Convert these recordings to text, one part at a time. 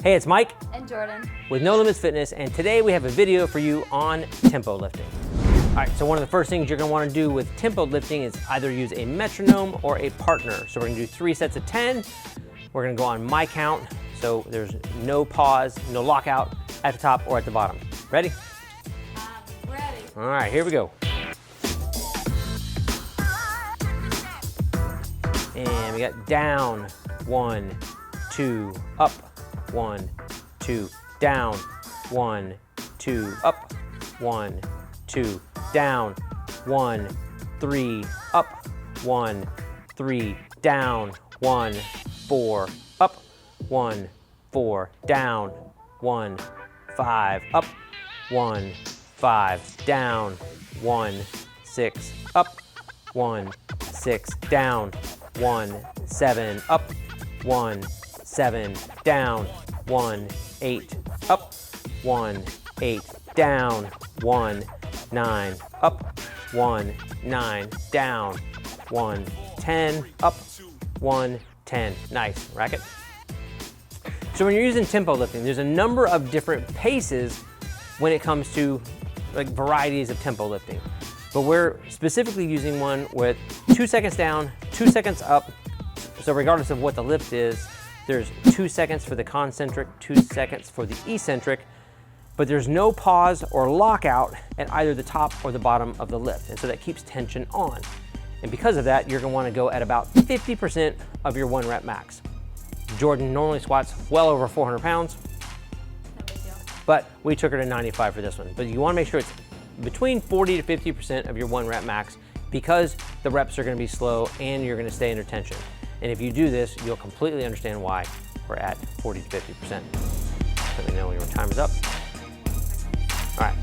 Hey, it's Mike and Jordan with No Limits Fitness, and today we have a video for you on tempo lifting. All right, so one of the first things you're gonna wanna do with tempo lifting is either use a metronome or a partner. So we're gonna do 3 sets of 10. We're gonna go on my count, so there's no pause, no lockout at the top or at the bottom. Ready? I'm ready. All right, here we go. And we got down, 1, 2, up, 1, 2, down, 1, 2, up, 1, 2, down, 1, 3, up, 1, 3, down, 1, 4, up, 1, 4, down, 1, 5, up, 1, 5, down, 1, 6, up, 1, 6, down, 1, 7, up, 1, 7, down, 1, 8, up, 1, 8, down, 1, 9, up, 1, 9, down, 1, 10, up, 1, 10. Nice, racket. So when you're using tempo lifting, there's a number of different paces when it comes to like varieties of tempo lifting. But we're specifically using one with 2 seconds down, 2 seconds up. So regardless of what the lift is, there's 2 seconds for the concentric, 2 seconds for the eccentric, but there's no pause or lockout at either the top or the bottom of the lift. And so that keeps tension on. And because of that, you're gonna wanna go at about 50% of your 1 rep max. Jordan normally squats well over 400 pounds, No big deal. but we took her to 95 for this one. But you wanna make sure it's between 40 to 50% of your 1 rep max because the reps are gonna be slow and you're gonna stay under tension. And if you do this, you'll completely understand why we're at 40 to 50%. Let me know when your time is up. All right.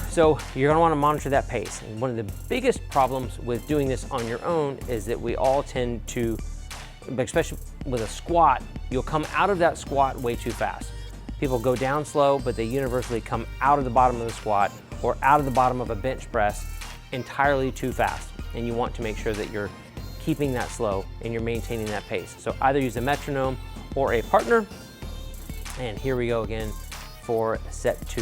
So you're gonna wanna monitor that pace. And one of the biggest problems with doing this on your own is that we all tend to, especially with a squat, you'll come out of that squat way too fast. People go down slow, but they universally come out of the bottom of the squat or out of the bottom of a bench press entirely too fast. And you want to make sure that you're keeping that slow and you're maintaining that pace. So either use a metronome or a partner. And here we go again for set 2.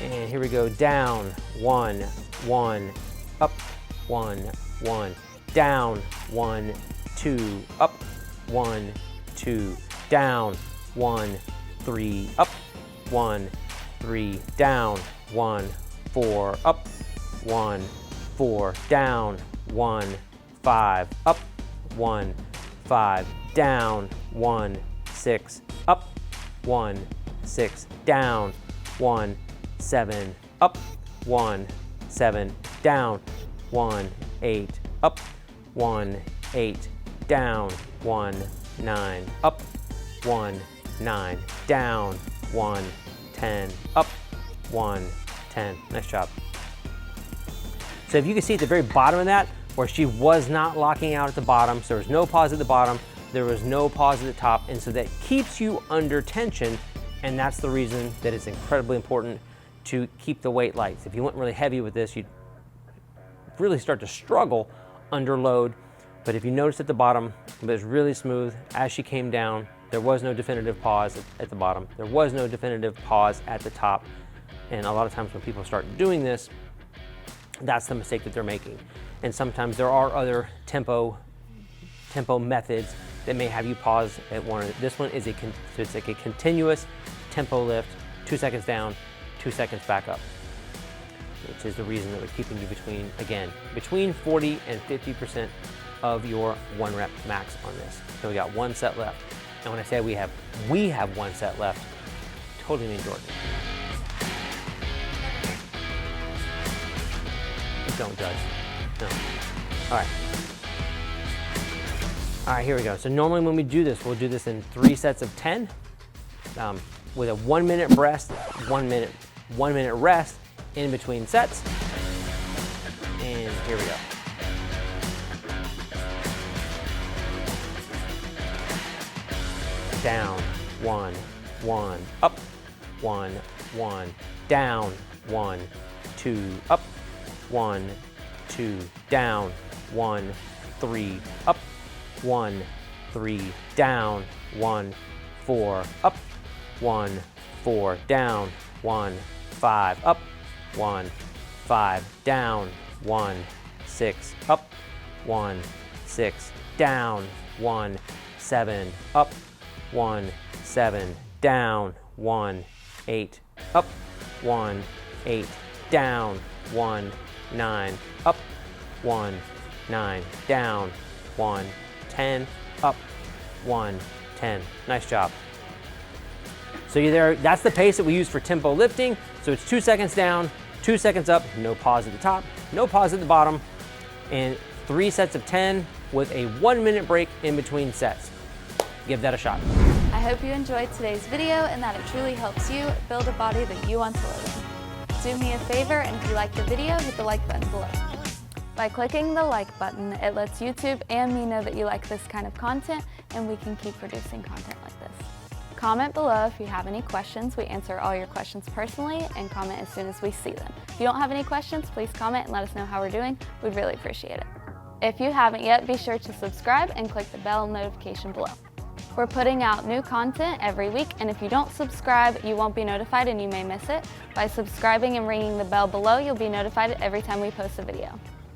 And here we go, down, 1, 1, up, 1, 1, down, 1, 2, up, 1, 2, down, 1, 3, up, 1, 3, down, 1, 4, up, 1, 4, down, 1, 5, up, 1, 5, down, 1, 6, up, 1, 6, down, 1, 7, up, 1, 7, down, 1, 8, up, 1, 8, down, 1, 9, up, 1, 9, down, 1, 10, up, 1, 10. Nice job. So if you can see at the very bottom of that, where she was not locking out at the bottom, so there was no pause at the bottom, there was no pause at the top, and so that keeps you under tension, and that's the reason that it's incredibly important to keep the weight light. If you went really heavy with this, you'd really start to struggle under load, but if you notice at the bottom, it was really smooth. As she came down, there was no definitive pause at the bottom. There was no definitive pause at the top, and a lot of times when people start doing this, that's the mistake that they're making. And sometimes there are other tempo methods that may have you pause at one. This one is it's like a continuous tempo lift, 2 seconds down, 2 seconds back up, which is the reason that we're keeping you between 40 and 50% of your 1 rep max on this. So we got 1 set left. And when I say we have 1 set left, totally mean Jordan. Don't judge. No. All right. All right, here we go. So normally when we do this, we'll do this in 3 sets of 10 with a 1 minute rest, 1 minute rest in between sets. And here we go. Down, 1, 1, up, 1, 1, down, 1, 2, up, 1, 2, down, 1, 3, up, 1, 3, down, 1, 4, up, 1, 4, down, 1, 5, up, 1, 5, down, 1, 6, up, 1, 6, down, 1, 7, up, 1, 7, down, 1, 8, up, 1, 8, down, 1, 9, up, 1, 9, down, 1, 10, up, 1, 10. Nice job. So you're there, that's the pace that we use for tempo lifting. So it's 2 seconds down, 2 seconds up, no pause at the top, no pause at the bottom, and 3 sets of 10 with a 1 minute break in between sets. Give that a shot. I hope you enjoyed today's video and that it truly helps you build a body that you want to live in. Do me a favor, and if you like the video, hit the like button below. By clicking the like button, it lets YouTube and me know that you like this kind of content, and we can keep producing content like this. Comment below if you have any questions. We answer all your questions personally and comment as soon as we see them. If you don't have any questions, please comment and let us know how we're doing. We'd really appreciate it. If you haven't yet, be sure to subscribe and click the bell notification below. We're putting out new content every week, and if you don't subscribe, you won't be notified and you may miss it. By subscribing and ringing the bell below, you'll be notified every time we post a video.